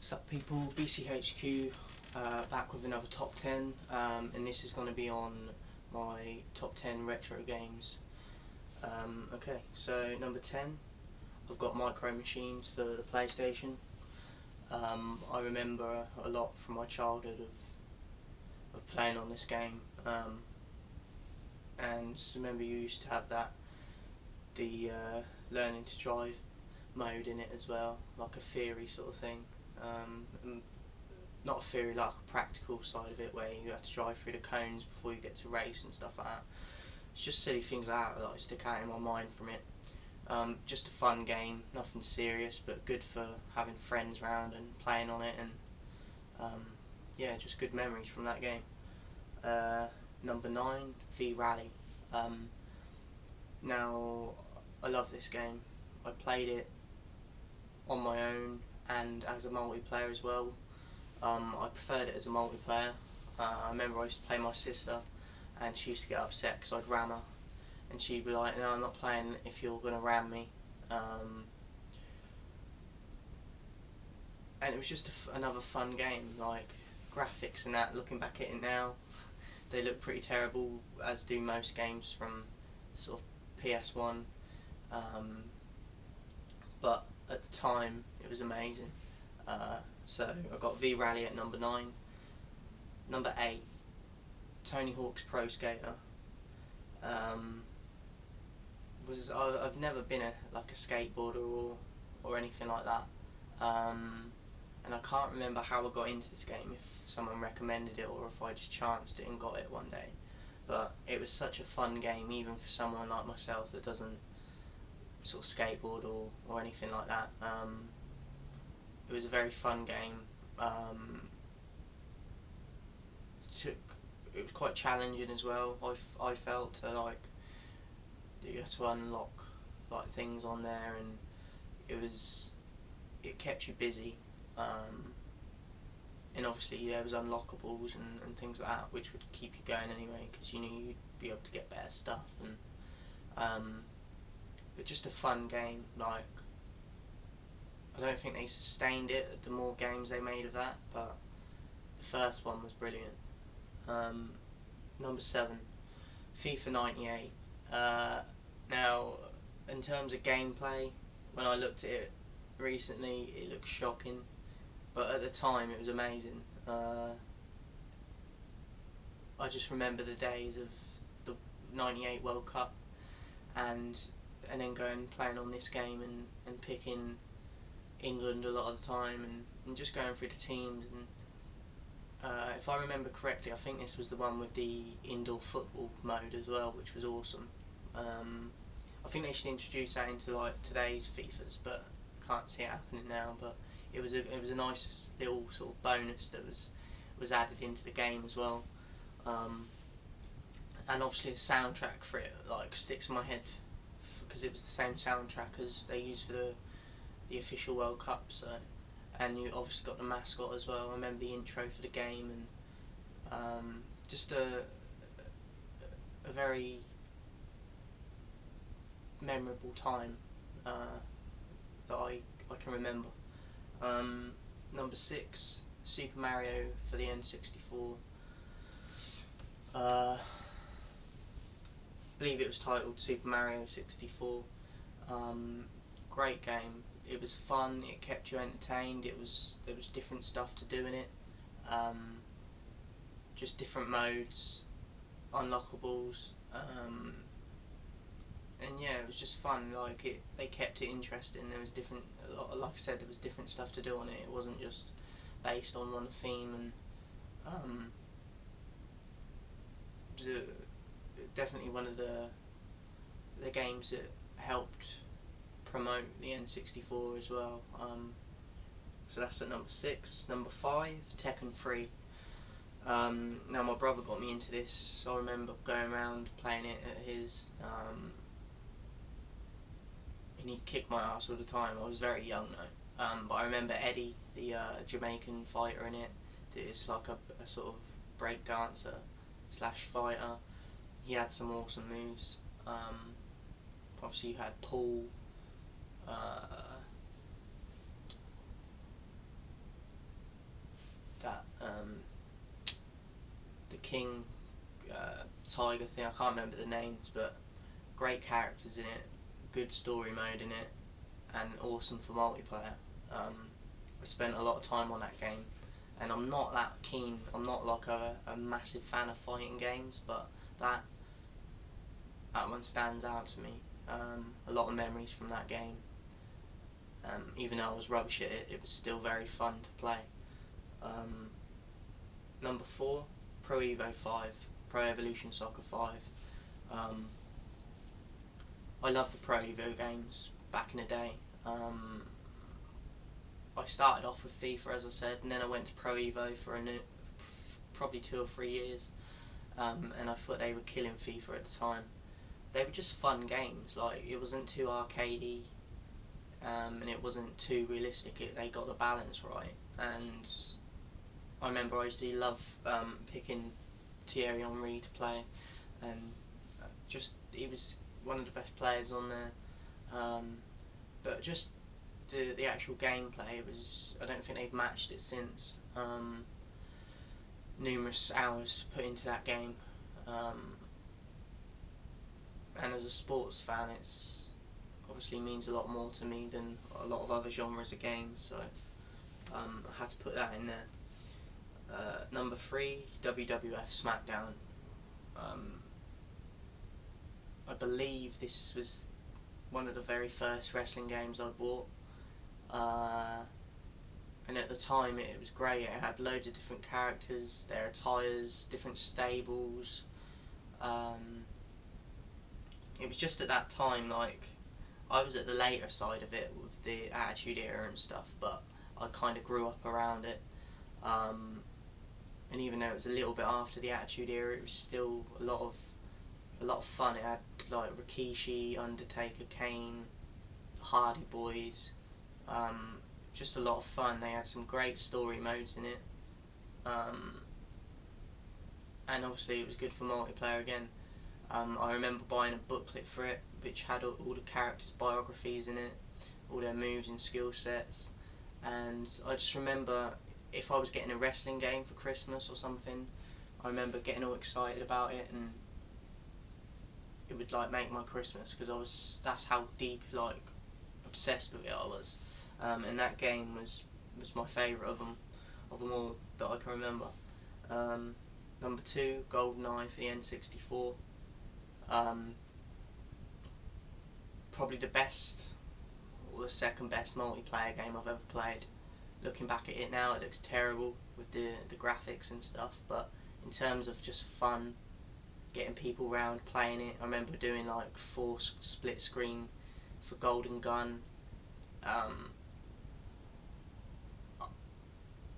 What's up people, BCHQ back with another top 10 and this is going to be on my top 10 retro games. Okay, so number 10, I've got Micro Machines for the PlayStation. I remember a lot from my childhood of playing on this game, and remember you used to have the learning to drive mode in it as well, like a theory sort of thing. Not a theory, like a practical side of it where you have to drive through the cones before you get to race and stuff like that. It's just silly things like that stick out in my mind from it. Just a fun game, nothing serious, but good for having friends around and playing on it, and yeah, just good memories from that game. Number 9, V-Rally. Now, I love this game. I played it on my own and as a multiplayer as well. I preferred it as a multiplayer. I remember I used to play my sister, and she used to get upset because I'd ram her, and she'd be like, "No, I'm not playing if you're gonna ram me." And it was just another fun game. Like, graphics and that, looking back at it now, they look pretty terrible, as do most games from sort of PS1. But at the time, it was amazing. So I got V-Rally at number 9. Number 8, Tony Hawk's Pro Skater. I've never been a skateboarder or anything like that, and I can't remember how I got into this game, if someone recommended it or if I just chanced it and got it one day. But it was such a fun game, even for someone like myself that doesn't sort of skateboard or anything like that. It was a very fun game. It was quite challenging as well. I felt you had to unlock things on there, and it kept you busy. And obviously there was unlockables and things like that, which would keep you going anyway, because you knew you'd be able to get better stuff. And but just a fun game. Like, I don't think they sustained it the more games they made of that, but the first one was brilliant. Number 7, FIFA 98. Now, in terms of gameplay, when I looked at it recently, it looks shocking, but at the time it was amazing. I just remember the days of the 98 World Cup, and then going playing on this game and picking England a lot of the time, and just going through the teams. And if I remember correctly, I think this was the one with the indoor football mode as well, which was awesome. I think they should introduce that into today's FIFAs, but can't see it happening now. But it was a nice little sort of bonus that was added into the game as well. And obviously the soundtrack for it sticks in my head, because it was the same soundtrack as they used for the official World Cup. So, and you obviously got the mascot as well. I remember the intro for the game, and just a very memorable time that I can remember. Number 6, Super Mario for the N64. I believe it was titled Super Mario 64. Great game. It was fun. It kept you entertained. There was different stuff to do in it. Just different modes, unlockables, and yeah, it was just fun. They kept it interesting. There was different, like I said, there was different stuff to do on it. It wasn't just based on one theme, and definitely one of the games that helped promote the N64 as well. So that's at number 6. Number 5, Tekken 3. Now my brother got me into this. I remember going around playing it at his, and he'd kick my ass all the time. I was very young though, but I remember Eddie, the Jamaican fighter in it. It's like a sort of break dancer slash fighter. He had some awesome moves. Obviously you had Paul, king, tiger thing. I can't remember the names, but great characters in it, good story mode in it, and awesome for multiplayer. I spent a lot of time on that game, and I'm not that keen. I'm not like a massive fan of fighting games, but that one stands out to me. A lot of memories from that game. Even though I was rubbish at it, it was still very fun to play. Number 4, Pro Evo 5, Pro Evolution Soccer 5. I loved the Pro Evo games back in the day. I started off with FIFA, as I said, and then I went to Pro Evo for probably 2 or 3 years, and I thought they were killing FIFA at the time. They were just fun games. Like, it wasn't too arcadey, and it wasn't too realistic. They got the balance right, and I remember I used to love picking Thierry Henry to play, and he was one of the best players on there. But just the actual gameplay was, I don't think they've matched it since. Numerous hours put into that game, and as a sports fan, it's obviously means a lot more to me than a lot of other genres of games, so I had to put that in there. Number 3, WWF SmackDown. I believe this was one of the very first wrestling games I bought, and at the time it was great. It had loads of different characters, their attires, different stables. It was just at that time, like, I was at the later side of it with the Attitude Era and stuff, but I kind of grew up around it. And even though it was a little bit after the Attitude Era, it was still a lot of fun. It had like Rikishi, Undertaker, Kane, the Hardy Boys. Just a lot of fun. They had some great story modes in it, and obviously it was good for multiplayer again. I remember buying a booklet for it, which had all the characters' biographies in it, all their moves and skill sets, and I just remember, if I was getting a wrestling game for Christmas or something, I remember getting all excited about it, and it would like make my Christmas, because that's how deep, like, obsessed with it I was. And that game was my favourite of them all that I can remember. Number 2, GoldenEye for the N64. Probably the best, or the second best multiplayer game I've ever played. Looking back at it now, it looks terrible with the graphics and stuff, but in terms of just fun, getting people round playing it, I remember doing like 4 split screen for Golden Gun.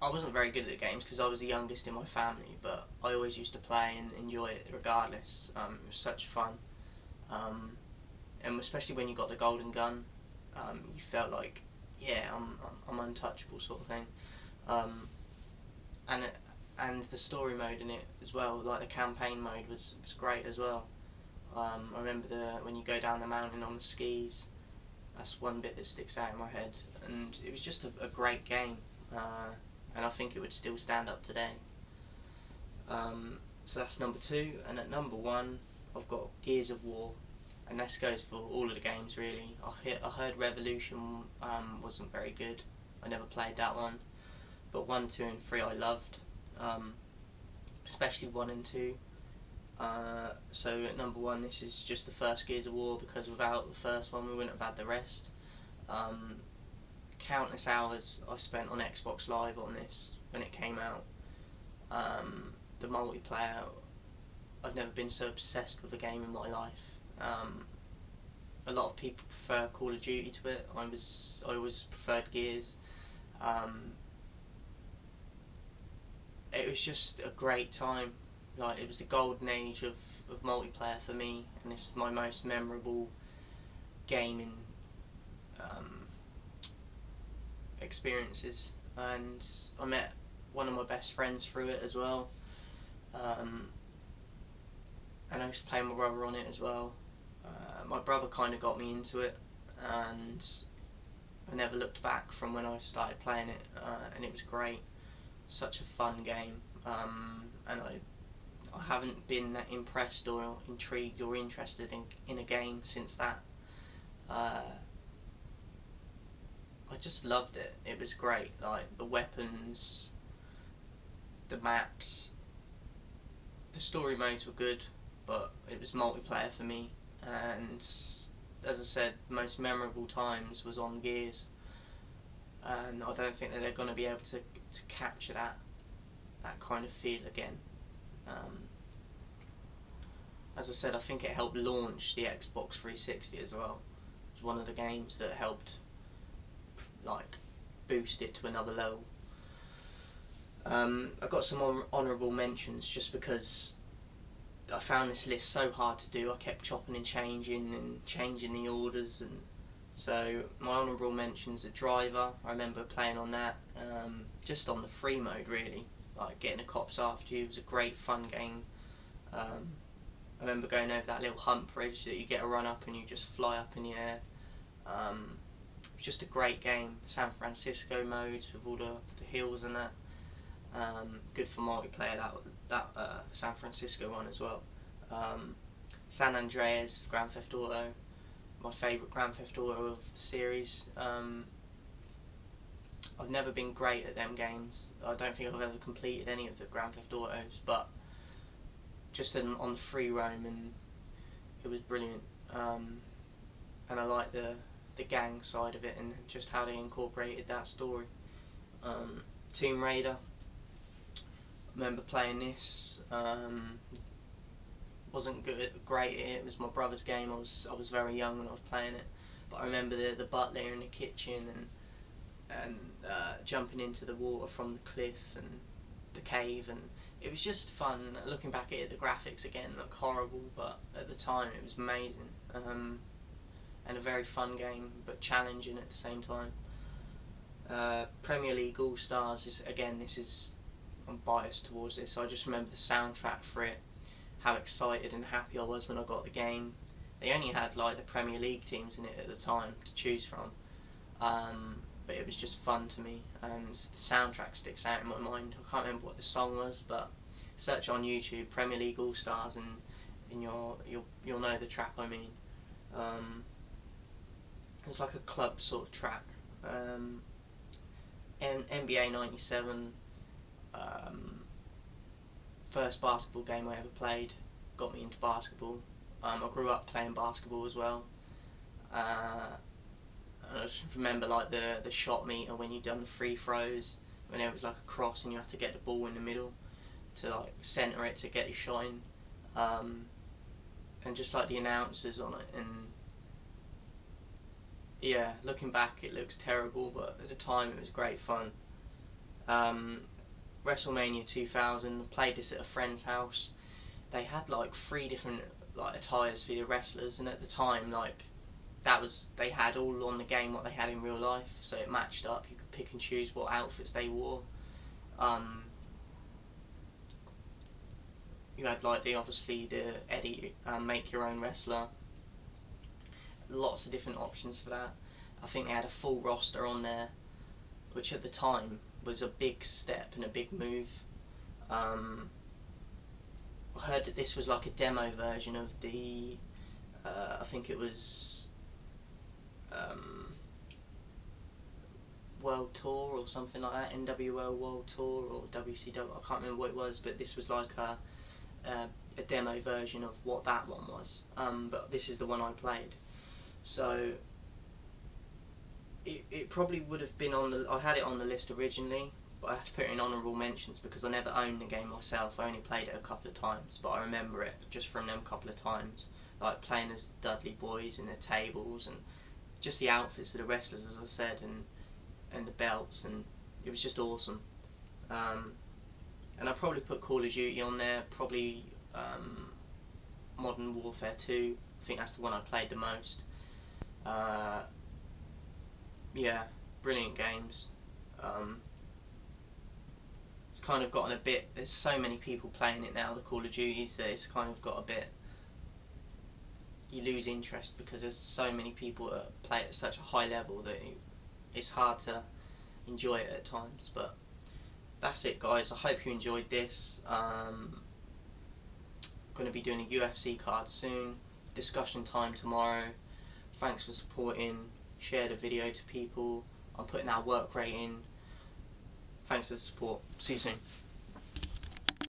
I wasn't very good at the games because I was the youngest in my family, but I always used to play and enjoy it regardless. It was such fun, and especially when you got the Golden Gun, you felt like, yeah, I'm untouchable, sort of thing. And the story mode in it as well, like the campaign mode was great as well. I remember when you go down the mountain on the skis. That's one bit that sticks out in my head, and it was just a great game, and I think it would still stand up today. So that's number 2, and at number 1 I've got Gears of War, and this goes for all of the games really. I heard Revolution wasn't very good. I never played that one, but 1, 2 and 3 I loved, especially 1 and 2. So at number 1, this is just the first Gears of War, because without the first one we wouldn't have had the rest. Countless hours I spent on Xbox Live on this when it came out. The multiplayer, I've never been so obsessed with a game in my life. A lot of people prefer Call of Duty to it. I always preferred Gears. It was just a great time. Like, it was the golden age of multiplayer for me, and it's my most memorable gaming experiences. And I met one of my best friends through it as well, and I used to play with my brother on it as well. My brother kind of got me into it, and I never looked back from when I started playing it, and it was great. Such a fun game, and I haven't been that impressed or intrigued or interested in a game since that. I just loved it. It was great. Like the weapons, the maps, the story modes were good, but it was multiplayer for me. And as I said, most memorable times was on Gears, and I don't think that they're going to be able to capture that kind of feel again. Um, as I said, I think it helped launch the Xbox 360 as well. It was one of the games that helped like boost it to another level. I've got some honourable mentions just because I found this list so hard to do. I kept chopping and changing the orders, and so my honourable mentions are Driver. I remember playing on that, just on the free mode really, like getting the cops after you. It was a great fun game. I remember going over that little hump bridge that you get a run up and you just fly up in the air. It was just a great game. San Francisco modes with all the hills and that. Good for multiplayer, that San Francisco one as well. San Andreas, Grand Theft Auto, my favourite Grand Theft Auto of the series. I've never been great at them games. I don't think I've ever completed any of the Grand Theft Autos, but just on the free roam, and it was brilliant. And I like the gang side of it and just how they incorporated that story. Tomb Raider. I remember playing this. Wasn't great at it. It was my brother's game. I was very young when I was playing it, but I remember the butler in the kitchen and jumping into the water from the cliff and the cave, and it was just fun. Looking back at it, the graphics again look horrible, but at the time it was amazing. And a very fun game, but challenging at the same time. Premier League All Stars I'm biased towards this. I just remember the soundtrack for it, how excited and happy I was when I got the game. They only had like the Premier League teams in it at the time to choose from, but it was just fun to me, and the soundtrack sticks out in my mind. I can't remember what the song was, but search on YouTube Premier League All Stars and you'll know the track I mean. It was like a club sort of track. NBA 97, first basketball game I ever played, got me into basketball. I grew up playing basketball as well. And I just remember like the shot meter when you done the free throws, when it was like a cross and you had to get the ball in the middle to like centre it to get your shot in. And just like the announcers on it, and yeah, looking back it looks terrible, but at the time it was great fun. WrestleMania 2000, I played this at a friend's house. They had like 3 different like attires for the wrestlers, and at the time like they had all on the game what they had in real life, so it matched up. You could pick and choose what outfits they wore. You had like the Eddie make your own wrestler. Lots of different options for that. I think they had a full roster on there, which at the time was a big step and a big move. I heard that this was like a demo version of the I think it was World Tour or something like that, NWL World Tour or WCW, I can't remember what it was, but this was like a demo version of what that one was, but this is the one I played. So it probably would have been I had it on the list originally, but I had to put it in honourable mentions because I never owned the game myself. I only played it a couple of times, but I remember it just from them couple of times, like playing as the Dudley Boys and the tables and just the outfits of the wrestlers, as I said, and the belts, and it was just awesome. And I probably put Call of Duty on there, probably Modern Warfare 2, I think that's the one I played the most. Yeah, brilliant games. It's kind of gotten a bit, there's so many people playing it now, the Call of Duties, that it's kind of got a bit, you lose interest because there's so many people that play at such a high level that it's hard to enjoy it at times. But that's it guys, I hope you enjoyed this. going to be doing a UFC card soon. Discussion time tomorrow. Thanks for supporting. Share the video to people. I'm putting our work rate in. Thanks for the support. See you soon.